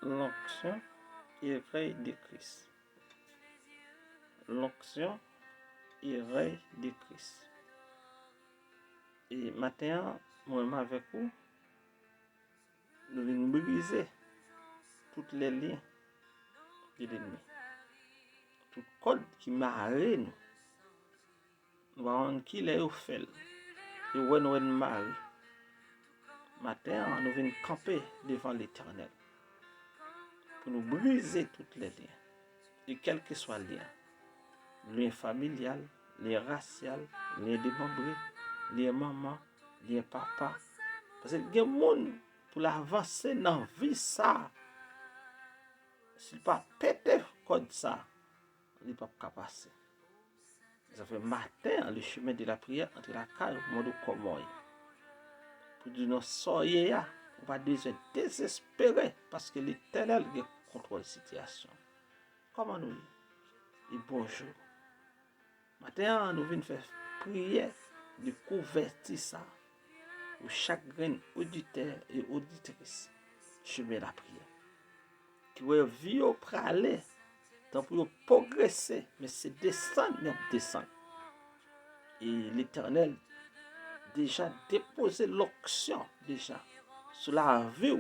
l'onction et règne de Christ. L'onction et règne de Christ. Et maintenant, moi avec vous, nous venons briser tous les liens de l'ennemi. Tout code qui marre nous. Nous allons qui les fait. Et où nous marre. Maintenant, nous venons camper devant l'Éternel. Pour nous briser tous les liens. Et quel que soit le lien. Lien familial, lien racial, lien démembré, lien maman, lien papa. Parce que il y a des gens pour avancer dans la vie, ça. S'il ne pas péter code ça, il ne peut pas passer. Ça fait matin, le chemin de la prière entre la caille et le monde commun. Pour dire non, soyez là, on va désespérer parce que l'Éternel contrôle la situation. Comment nous dit? Et bonjour. Maintenant, nous venons faire prière de convertir ça. Pour chaque grain auditeur et auditrice, je mets la prière. Qui va vivre pour aller, pour progresser, mais c'est descendre, mais descendre. Et l'Éternel déjà déposé l'onction déjà sur la vie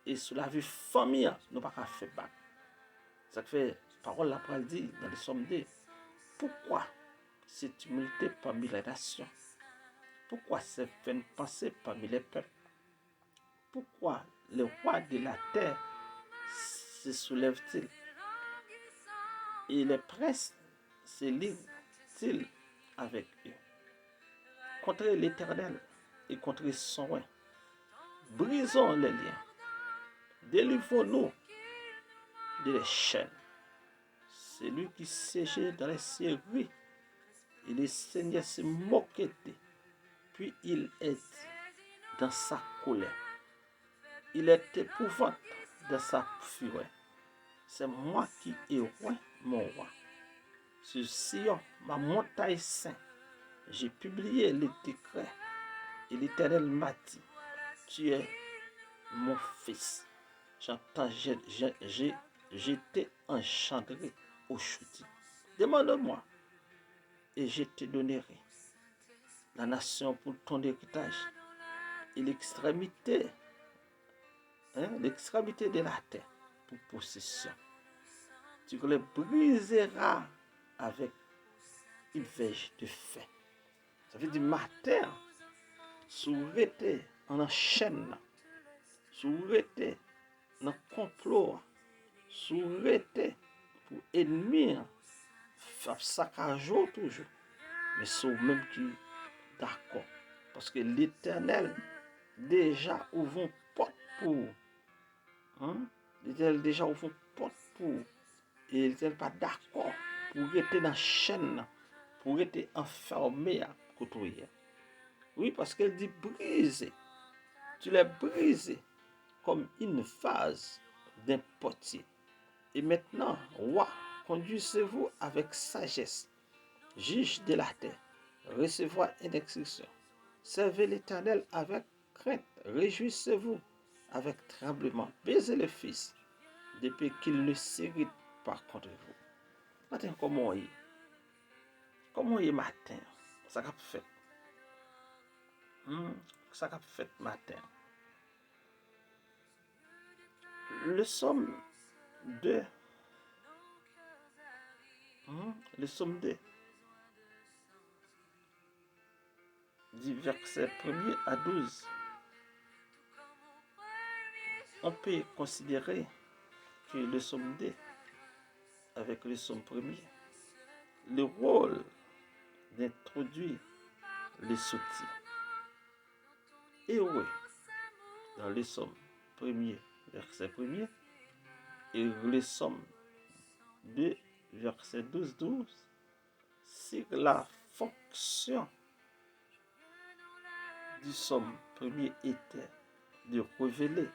et sur la vie famille, nous pas faire bac. Ça fait parole la parole dit dans le Somme 2. Pourquoi cette humilité parmi les nations? Pourquoi cette vaine pensée parmi les peuples? Pourquoi le roi de la terre se soulève-t-il? Et les princes se livrent-ils avec eux? Contre l'Éternel et contre son roi. Brisons les liens. Délivrons-nous de les chaînes. C'est lui qui siégeait dans les séries. Et le Seigneur se moquait d'eux. Puis il est dans sa colère. Il est épouvantable dans sa fureur. C'est moi qui ai roi, mon roi. Sur Sion, ma montagne sainte, j'ai publié le décret. Et l'Éternel m'a dit, tu es mon fils. J'entends, j'étais engendré aujourd'hui. Demande-moi, et je te donnerai la nation pour ton héritage et l'extrémité de la terre pour possession. Tu le briseras avec une verge de feu. Ça veut dire matin, soulever en chaîne, soulever dans complot, soulever pour ennemi, faire saccage toujours. Mais c'est même qui d'accord. Parce que l'Éternel déjà ouvre une porte pour. L'Éternel déjà ouvre une porte pour. Et l'Éternel n'est pas d'accord pour rester dans la chaîne, pour rester enfermé à côté. Oui, parce qu'elle dit briser. Tu l'as brisé comme une vase d'un potier. Et maintenant, roi, conduisez-vous avec sagesse. Juge de la terre, recevoir une instruction. Servez l'Éternel avec crainte. Réjouissez-vous avec tremblement. Baisez le Fils, depuis qu'il ne s'irrite pas contre vous. Matin, comment est? Comment est matin? Ça qu'a fait? Ça qu'a fait matin? Le Somme 2. Le Somme 2. Du verset 1er à 12. On peut considérer que le Somme 2, avec le Somme 1er, le rôle d'introduire les soutiens. Et oui, dans le Somme 1er, verset 1er, et le Somme 2, verset 12, c'est la fonction du Somme 1er était de révéler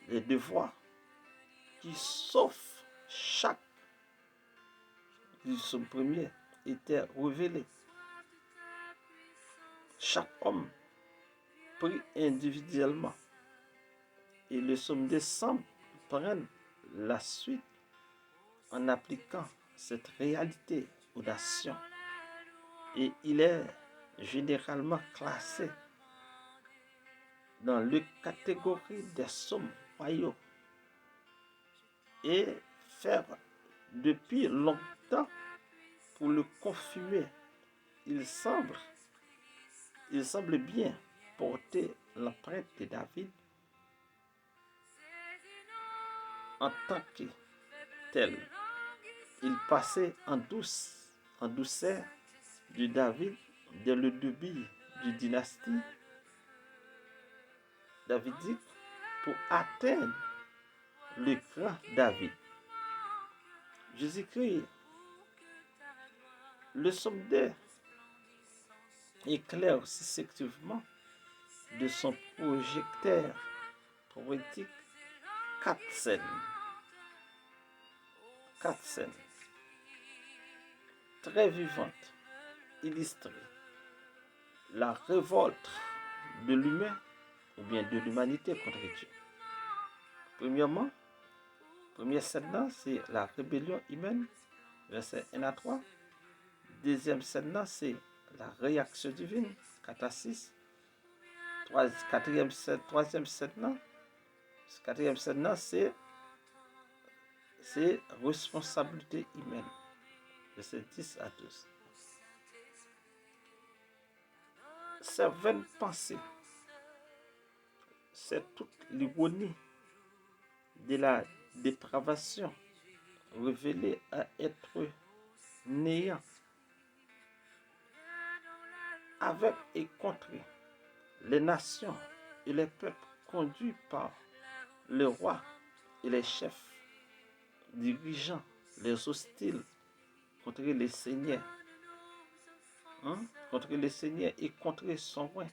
les devoirs qui, sauf chaque du Somme 1er, était révélé. Chaque homme pris individuellement. Et le Somme 2 semble prendre la suite en appliquant cette réalité aux nations. Et il est généralement classé dans la catégorie des psaumes royaux et faire depuis longtemps pour le confirmer. Il semble bien porter l'empreinte de David en tant que tel. Il passait en douceur de David dès le début du dynastie davidique pour atteindre le grand David. Jésus-Christ, le psaume 2 éclaire successivement de son projecteur poétique quatre scènes très vivantes, illustrées. La révolte de l'humain ou bien de l'humanité contre Dieu. Premièrement, première scène, c'est la rébellion humaine, versets 1 à 3. Deuxième scène, c'est la réaction divine, 4 à 6. Quatrième scène, c'est responsabilité humaine, versets 10 à 12. Ces 20 pensées, c'est toute l'ironie de la dépravation révélée à être néant avec et contre les nations et les peuples conduits par le roi et les chefs dirigeants, les hostiles contre les seigneurs, contre les seigneurs et contre son roi,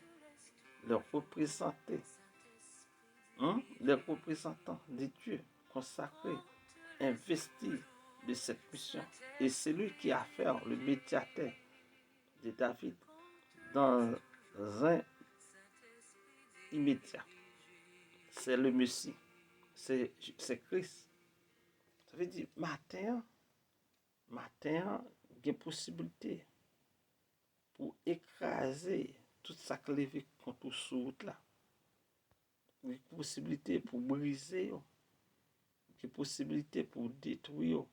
les représentants de Dieu consacrés, investis de cette mission. Et c'est lui qui a fait le médiateur de David dans un immédiat. C'est le Messie, c'est Christ. Ça veut dire, matin, il y a possibilité pour écraser tout ça qui levé contre ce route là. Il y a possibilité pour briser, il y a possibilité pour détruire,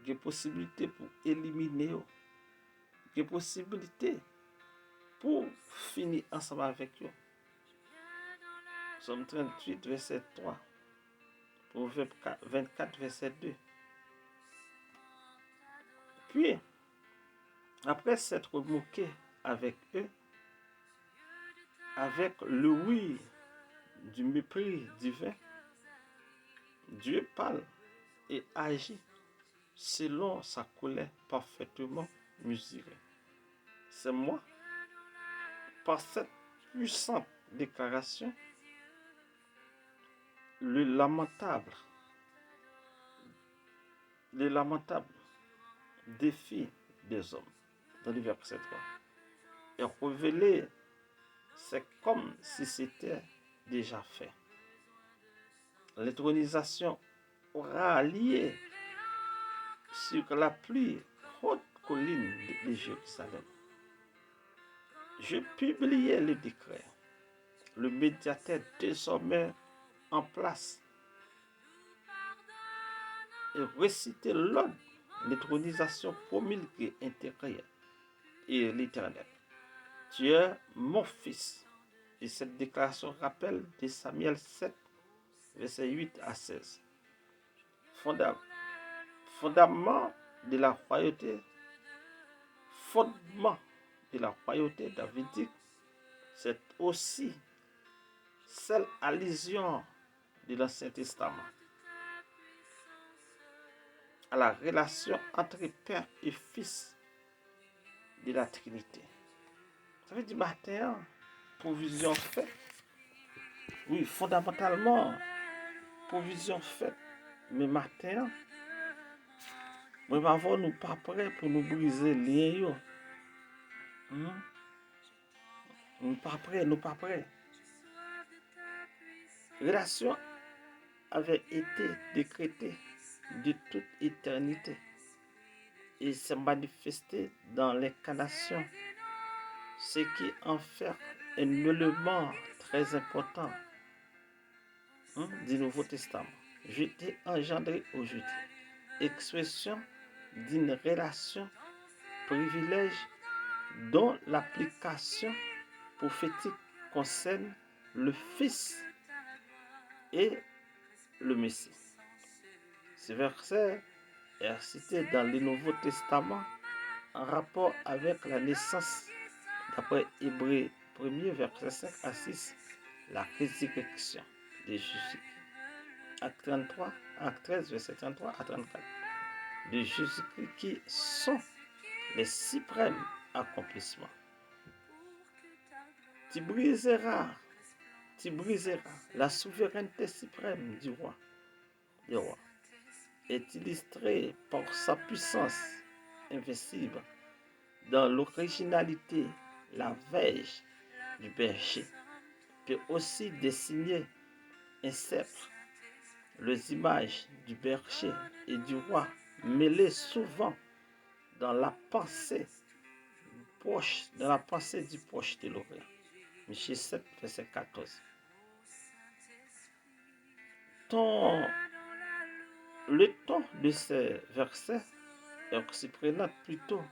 il y a possibilité pour éliminer, il y a possibilité pour finir ensemble avec eux. Psaume 38, verset 3. Proverbe 24, verset 2. Puis, après s'être moqué avec eux, avec le oui du mépris divin, Dieu parle et agit selon sa colère parfaitement mesurée. C'est moi, par cette puissante déclaration, le lamentable défi des hommes, dans le verset 3, est révélé, c'est comme si c'était déjà fait. L'intronisation aura lieu sur la plus haute colline de Jérusalem. Je publiais le décret, le médiateur désormais en place, et réciter l'ordre, l'intronisation promulguée intérieure et l'Éternel. Tu es mon fils. Et cette déclaration rappelle de Samuel 7, versets 8 à 16. Fondement de la royauté davidique, c'est aussi celle allusion de l'Ancien Testament à la relation entre Père et Fils de la Trinité. Ça veut dire matin, provision faite. Oui, fondamentalement, provision faite. Mais matin, nous n'avons pas prêt pour nous briser les liens. Nous pas prêts. Relation avait été décrété de toute éternité et s'est manifesté dans l'incarnation, ce qui en fait un élément très important du Nouveau Testament. J'étais engendré aujourd'hui, expression d'une relation privilège dont l'application prophétique concerne le Fils et le Messie. Ce verset est cité dans le Nouveau Testament en rapport avec la naissance, d'après Hébreux 1er, verset 5 à 6, la résurrection de Jésus. Acte 13, verset 33 à 34, de Jésus-Christ qui sont les suprêmes accomplissements. Tu briseras la souveraineté suprême du roi, est illustrée par sa puissance invincible dans l'originalité, la verge du berger peut aussi dessiner un sceptre, les images du berger et du roi mêlées souvent dans la pensée du proche de l'Orient. Michée 7, verset 14. Le ton de ces versets est surprenant plutôt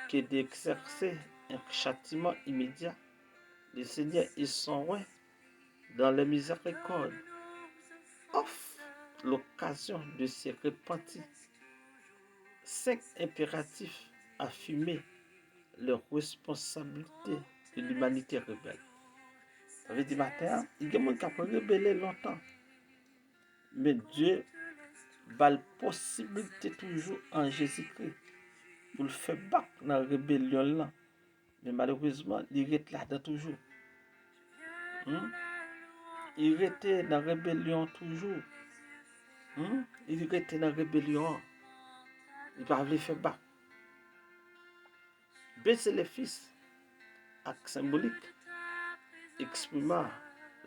que d'exercer un châtiment immédiat. Le Seigneur et son roi, dans la miséricorde, offre l'occasion de se repentir. 5 impératifs affirmer les responsabilités de l'humanité rebelle. Ça veut dire matin, il y a des gens qui ont rebellé longtemps. Mais Dieu a la possibilité toujours en Jésus-Christ pour le faire battre dans la rébellion là. Mais malheureusement, il est là toujours. Il était dans la rébellion toujours. Il était dans la rébellion. Il ne va pas le faire battre. Baisser les fils, acte symbolique, exprimant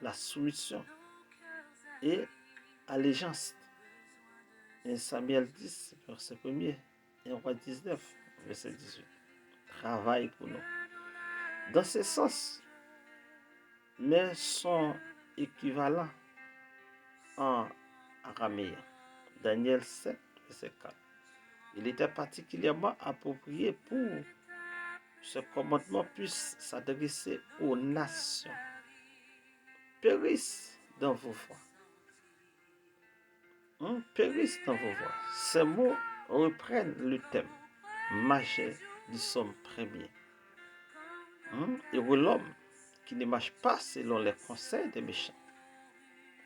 la soumission et allégeance. 1 Samuel 10, verset 1er, et Roi 19, verset 18. Travail pour nous. Dans ce sens, mais son équivalent en araméen. Daniel 7, verset 4. Il était particulièrement approprié pour ce commandement puisse s'adresser aux nations. Périssent dans vos voies. Périssent dans vos voies. Ces mots reprennent le thème majeur du psaume premier. Et où l'homme qui ne marche pas selon les conseils des méchants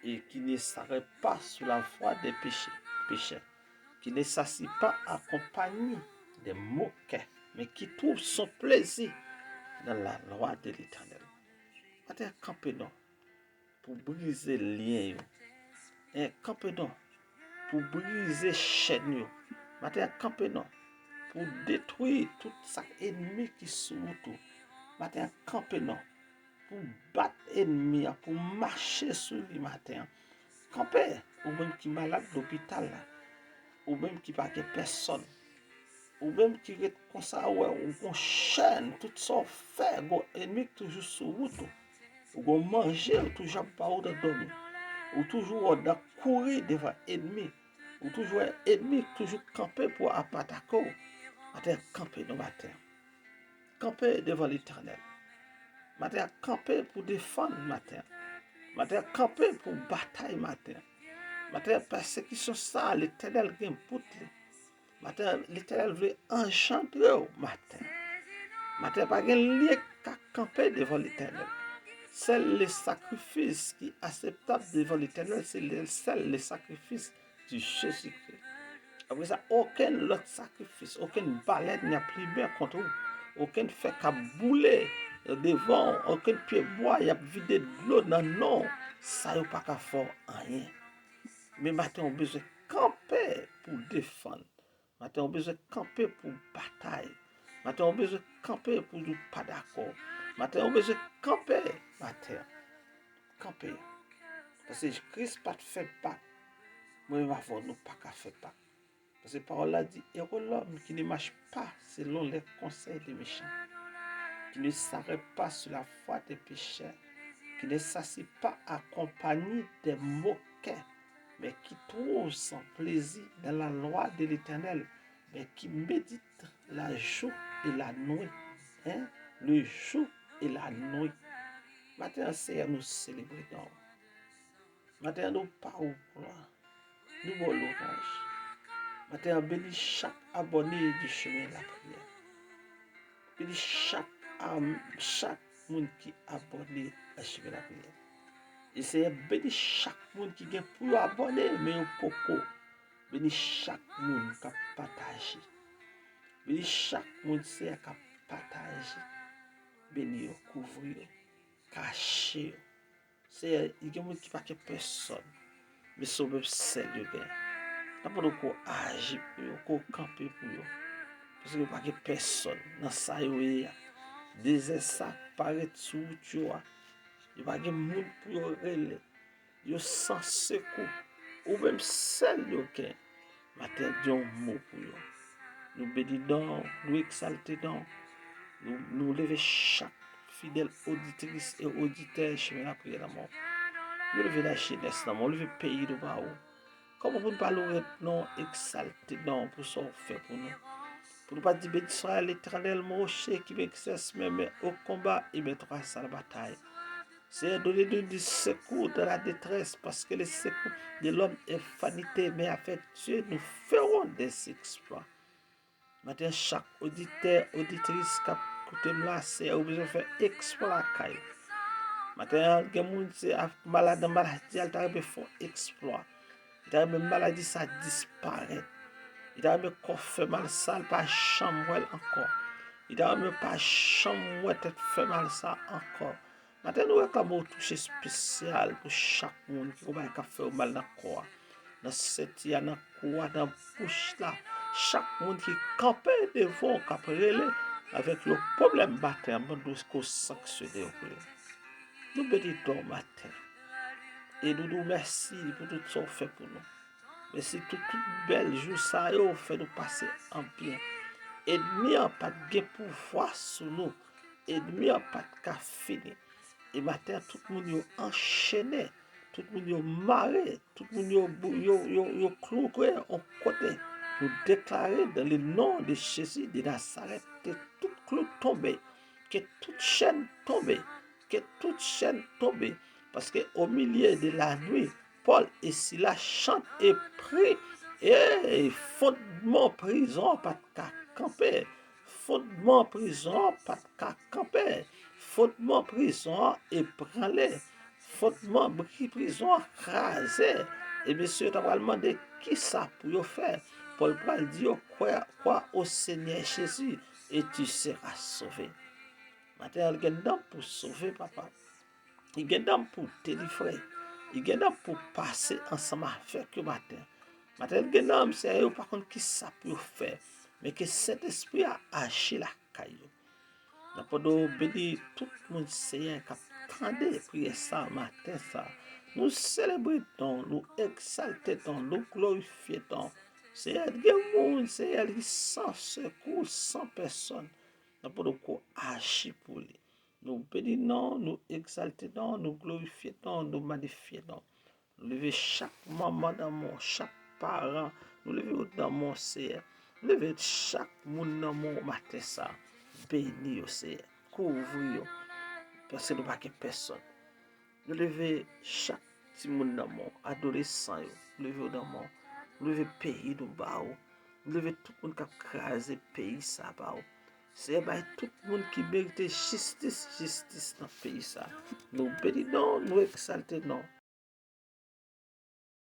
et qui ne s'arrête pas sous la voie des pécheurs, qui ne s'assied pas accompagné des moqueurs, mais qui trouve son plaisir dans la loi de l'Éternel. Maintenant, campez-nous pour briser le lien. Et campez-nous pour briser la chaîne. Maintenant, campez-nous pour détruire tout ça ennemi qui se tout. Maintenant, campez-nous pour battre l'ennemi, pour marcher sur lui matin. Campez, ou même qui est malade à l'hôpital, ou même qui n'a pas personne, ou même qui est comme ça, ou qu'on chaîne, tout ça fait, ou ennemi toujours sur route, ou qu'on manger, ou toujours pas ou de dormir, ou toujours de courir devant l'ennemi, ou toujours ennemi toujours camper pour attaquer. Matin, camper nos matin. Camper devant l'Éternel. Matin, camper pour défendre matin. Matin, camper pour bataille matin. Matin, persécution ça, l'Éternel vient pour lui. Matin, l'Éternel veut enchanter au matin. Matin, pas de lieu qu'à camper devant l'Éternel. C'est le sacrifice qui est acceptable devant l'Éternel, c'est le sacrifice du Jésus-Christ. Après ça, aucun autre sacrifice, aucune baleine n'a plus bien contre vous. Aucun fait qu'à bouler devant, aucun pied bois, il y a vidé de l'eau dans non. Ça n'a pas qu'à faire rien. Mais maintenant, on a besoin de camper pour défendre. Maintenant, on a besoin de camper pour bataille. Maintenant, on a besoin de camper pour ne pas d'accord. Maintenant, on a besoin de camper. Maintenant, camper. Parce que Christ pas fait pas. Moi, avant, nous pas qu'à faire pas. Parce que la parole a dit, heureux l'homme qui ne marche pas selon les conseils des méchants, qui ne s'arrête pas sur la voie des pécheurs, qui ne s'assied pas accompagné des moqueurs, mais qui trouve son plaisir dans la loi de l'Éternel, mais qui médite la jour et la nuit. Hein? Le jour et la nuit. Maintenant, c'est à nous célébrer. Maintenant, nous parlons. Nous voulons l'orage. Maintenant, bénis chaque abonné du chemin de la prière. Bénis chaque monde qui abonné à chemin de la prière. Et c'est bénis chaque monde qui est pour abonner, mais au poco. Bénis chaque monde qui a partagé. Bénis chaque monde qui a partagé. Bénis, couvrir, cacher. C'est il y a des gens qui ne pas personne, mais c'est même celle de bien. D'abord, qu'on agit pour eux, qu'on campe pour eux. Parce que pas de personne dans ça y des ça paraît sous tu vois. Il pas de monde pour relais. Yo sans secours ou même celle de qui matin dit un mot pour eux. Nous bénissons, nous exaltons, nous lever chaque fidèle auditrice et auditeur chemin la prière d'amour. Nous lever la jeunesse d'amour, nous lever pays de bas. Comment vous ne parlez non exalté non pour ce fait pour nous. Pour ne pas dire béni soit l'Éternel, mon rocher qui m'exerce même au combat et mettra à la bataille. C'est donner du secours dans la détresse parce que le secours de l'homme est vanité, mais avec Dieu, nous ferons des exploits. Maintenant, chaque auditeur, auditrice qui a écouté là, c'est obligé de faire exploit à caille. Maintenant, il y a des gens qui sont malades, ils ont fait exploit. Il y a même maladie, ça disparaît. Il a même corps fait mal ça, pas chambre encore. Il a même pas chambre tête fait mal ça encore. Maintenant nous réclamons un toucher spécial pour chaque monde qui va faire mal dans le corps. Dans cette dans le corps, dans la bouche là. Chaque monde qui campe devant, capelé avec le problème baptême, nous devons sanctionner. Nous bénissons matin. Et nous nous remercions pour tout ce qu'on fait pour nous. Mais c'est tout bel jour ça yo fait nous passer en bien. Ennemi a pas de pouvoir sur nous. Ennemi a pas de cas fini. Et matin tout le monde yo enchaîné, tout le monde yo marré, tout le monde yo cloué en côté. Nous déclarer dans le nom de Jésus de Nazareth que tout clou tombé, que toute chaîne tombée, que toute chaîne tombée. Parce qu'au milieu de la nuit, Paul et Silas chantent et prient. Et fondement prison, pas de camper. Fondement prison, pas de camper. Fondement prison, ébranlé. Fondement prison, crasé. Et monsieur, tu vas demander qui ça pour faire. Paul dit, crois au Seigneur Jésus et tu seras sauvé. Maintenant, il y a un pour sauver, papa. Il y a pour délivrer. Il y a pour passer ensemble avec le matin. Maintenant, il y a un c'est par contre qui ça peut faire. Mais que cet esprit a agi la caillou. Nous pouvons bénir tout le monde Seigneur qui attendait prier ça matin ça. Nous célébrons, nous exaltons, nous glorifions. Seigneur, il y a un monde Seigneur qui sans secours, sans personne. Nous pouvons agir pour lui. Nous bénissons, nous exaltons, nous glorifions, nous magnifions. Nous levons chaque maman d'amour, chaque parent, nous levons dans mon Seigneur. Nous levons chaque monde dans mon matin ça. Béni au Seigneur, couvrir, parce que nous n'avons pas personne. Nous levons chaque petit monde dans mon adolescent, nous levons dans mon, nous levons pays nous bas, nous levons tout le monde qui a crasé pays ça bas. C'est tout le monde qui mérite justice dans le pays ça. Nous bénissons, nous exaltons,